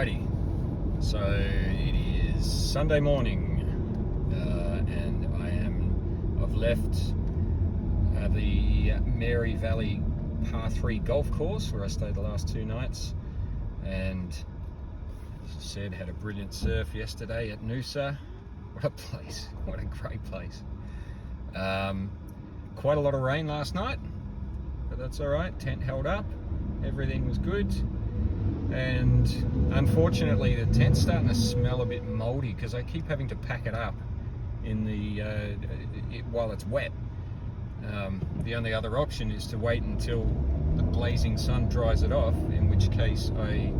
Alrighty, so it is Sunday morning, and I've left the Mary Valley Par 3 golf course where I stayed the last 2 nights, and as I said, had a brilliant surf yesterday at Noosa. What a place, what a great place. Quite a lot of rain last night, but that's alright, tent held up, everything was good. And unfortunately the tent's starting to smell a bit mouldy because I keep having to pack it up in the while it's wet. The only other option is to wait until the blazing sun dries it off, in which case I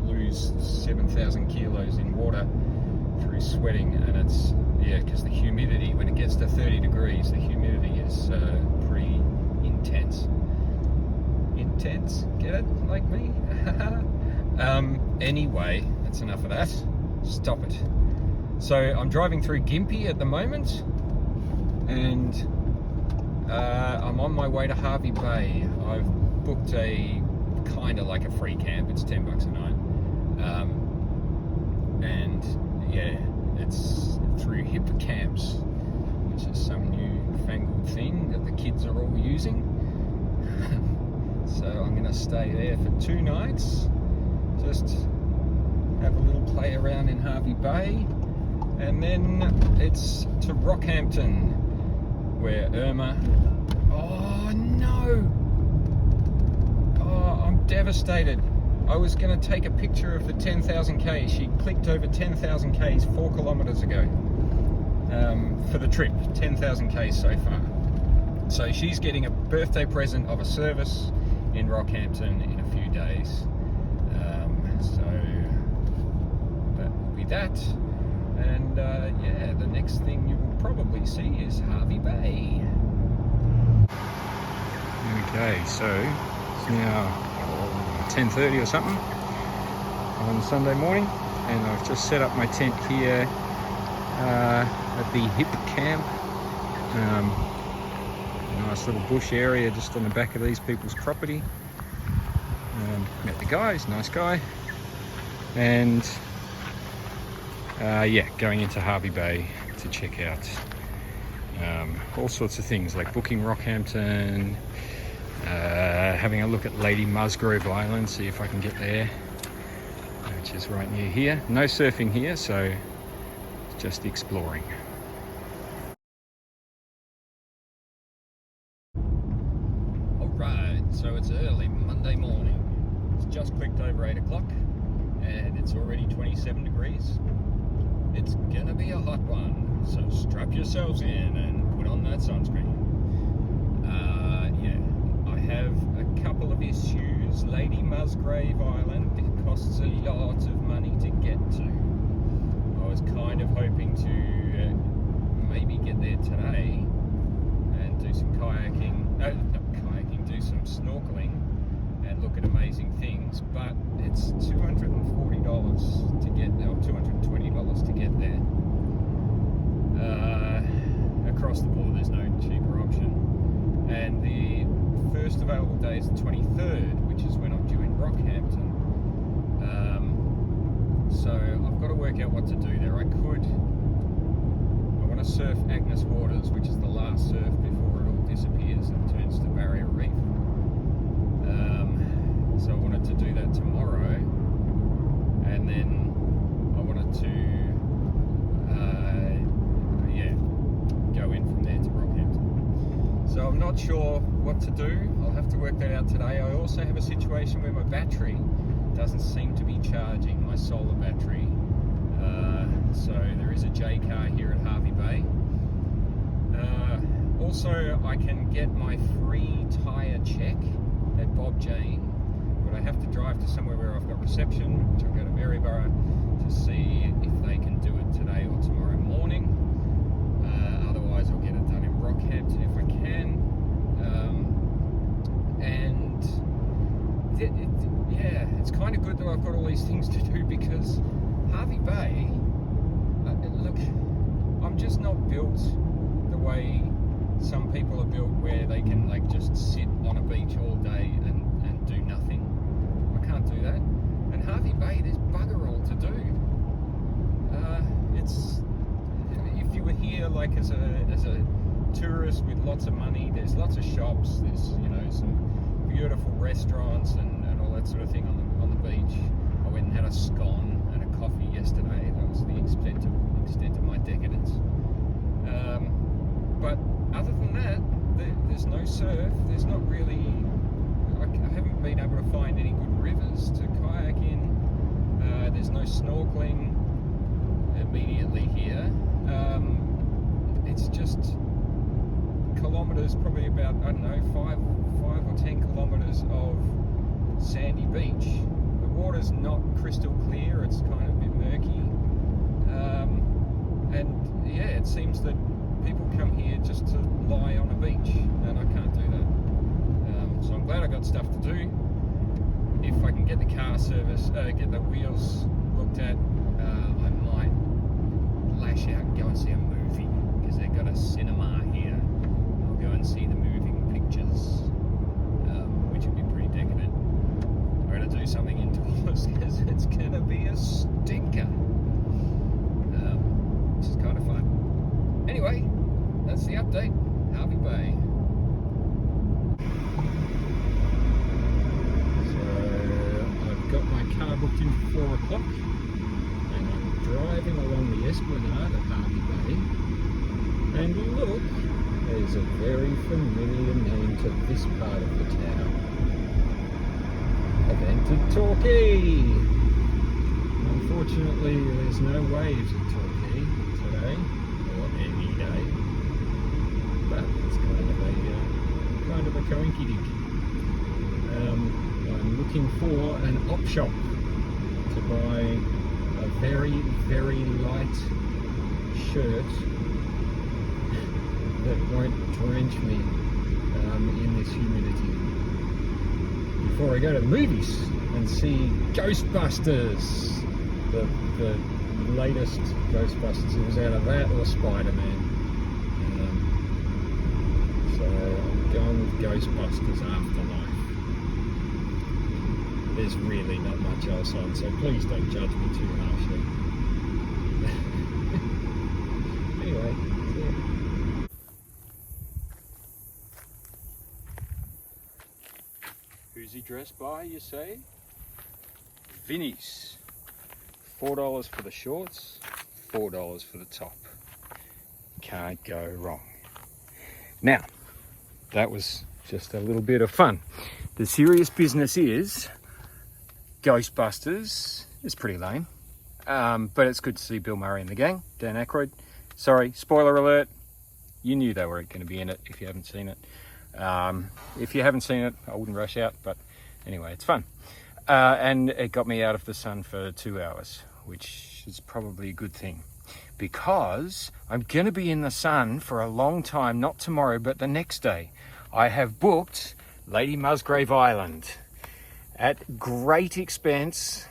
lose 7,000 kilos in water through sweating. And it's, yeah, because the humidity, when it gets to 30 degrees, the humidity is pretty intense. Intense, get it? Like me? Anyway, that's enough of that. Stop it. So I'm driving through Gympie at the moment, and I'm on my way to Hervey Bay. I've booked a kind of like a free camp. It's $10 a night, and yeah, it's through Hip Camps, which is some new fangled thing that the kids are all using. So I'm going to stay there for 2 nights, just have a little play around in Hervey Bay, and then it's to Rockhampton, where Irma... Oh no! Oh, I'm devastated. I was going to take a picture of the 10,000 Ks. She clicked over 10,000 Ks 4 kilometres ago for the trip. 10,000 Ks so far. So she's getting a birthday present of a service in Rockhampton in a few days. So that will be that. And yeah, the next thing you will probably see is Hervey Bay. Okay, so it's now 10:30 or something on Sunday morning, and I've just set up my tent here at the Hip Camp. Nice little bush area just on the back of these people's property. Met the guy, he's a nice guy. And yeah, going into Hervey Bay to check out all sorts of things, like booking Rockhampton, having a look at Lady Musgrove Island, see if I can get there, which is right near here. No surfing here, so just exploring. Alright, so it's early Monday morning. It's just clicked over 8 o'clock and it's already 27 degrees. It's gonna be a hot one, so strap yourselves in and put on that sunscreen. Yeah, I have a couple of issues. Lady Musgrave Island, it costs a lot of money to get to. I was kind of hoping to maybe get there today and do some kayaking, not kayaking, do some snorkeling and look at amazing things, but it's $240 to get there, or $220 to get there. Across the board, there's no cheaper option. And the first available day is the 23rd, which is when I'm due in Rockhampton. So I've got to work out what to do there. I want to surf Agnes Waters, which is the last surf before it all disappears and turns to Barrier Reef. So I wanted to do that tomorrow, and then I wanted to yeah, go in from there to Rockhampton. So I'm not sure what to do. I'll have to work that out today. I also have a situation where my battery doesn't seem to be charging, my solar battery. So there is a J car here at Hervey Bay. Also, I can get my free tyre check at Bob Jane, but I have to drive to somewhere where I've got reception, which I'll go to Maryborough to see if they can do it today or tomorrow morning. Otherwise I'll get it done in Rockhampton if I can. And yeah, it's kind of good that I've got all these things to do, because Hervey Bay, look, I'm just not built the way some people are built, where they can like just sit on a beach all day and do nothing. I can't do that. And Hervey Bay, there's shops. There's, you know, some beautiful restaurants and all that sort of thing on the beach. I went and had a scone and a coffee yesterday. That was the extent of my decadence. But other than that, there's no surf. There's not really. I haven't been able to find any good rivers to kayak in. There's no snorkeling immediately here. It's just kilometres, probably about, I don't know, 5 or 10 kilometres of sandy beach. The water's not crystal clear, it's kind of a bit murky. And yeah, it seems that people come here just to lie on a beach, and I can't do that. So I'm glad I got stuff to do. If I can get the car service, get the wheels looked at, I might lash out and go and see a movie, because they've got a cinema here. I'll go and see the moving pictures, which would be pretty decadent. I'm going to do something indoors because it's going to be a stinker, which is kind of fun. Anyway, that's the update. Hervey Bay. Got my car booked in for 4 o'clock and I'm driving along the esplanade at Hervey Bay, and look, there's a very familiar name to this part of the town. Event Torquay. Unfortunately, there's no waves at Torquay today or any day, but it's kind of a coinky-dink. I'm looking for an op shop to buy a very, very light shirt that won't drench me in this humidity, before I go to the movies and see Ghostbusters, the latest Ghostbusters. It was out of that or Spider-Man. So I'm going with Ghostbusters Afterlife. There's really not much else on, so please don't judge me too harshly. Anyway, yeah. Who's he dressed by, you say? Vinnie's. $4 for the shorts, $4 for the top. Can't go wrong. Now, that was just a little bit of fun. The serious business is Ghostbusters is pretty lame, but it's good to see Bill Murray and the gang. Dan Aykroyd. Sorry, spoiler alert. You knew they were going to be in it if you haven't seen it. If you haven't seen it, I wouldn't rush out, but anyway, it's fun. And it got me out of the sun for 2 hours, which is probably a good thing, because I'm going to be in the sun for a long time, not tomorrow, but the next day. I have booked Lady Musgrave Island at great expense.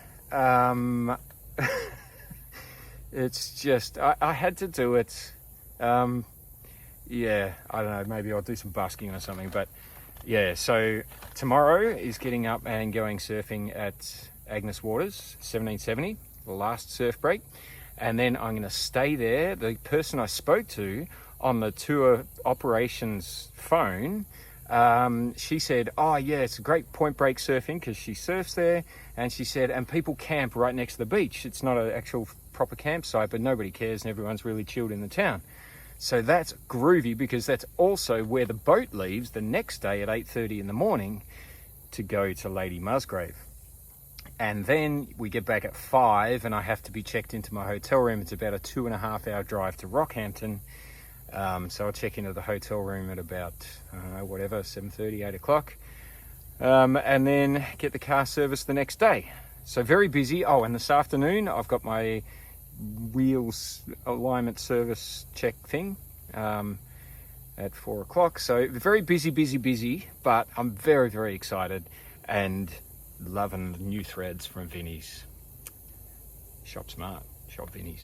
It's just, I had to do it. Yeah, I don't know, maybe I'll do some busking or something, but yeah, so tomorrow is getting up and going surfing at Agnes Waters, 1770, the last surf break. And then I'm going to stay there. The person I spoke to on the tour operations phone, she said, oh yeah, it's a great point break surfing, because she surfs there. And she said, and people camp right next to the beach. It's not an actual proper campsite, but nobody cares and everyone's really chilled in the town. So that's groovy, because that's also where the boat leaves the next day at 8:30 in the morning to go to Lady Musgrave. And then we get back at 5 and I have to be checked into my hotel room. It's about a 2.5 hour drive to Rockhampton. So I'll check into the hotel room at about, I don't know, whatever, 7:30, 8 o'clock. And then get the car serviced the next day. So very busy. Oh, and this afternoon I've got my wheels alignment service check thing at 4 o'clock. So very busy, but I'm very, very excited and loving the new threads from Vinnie's. Shop smart, shop Vinnie's.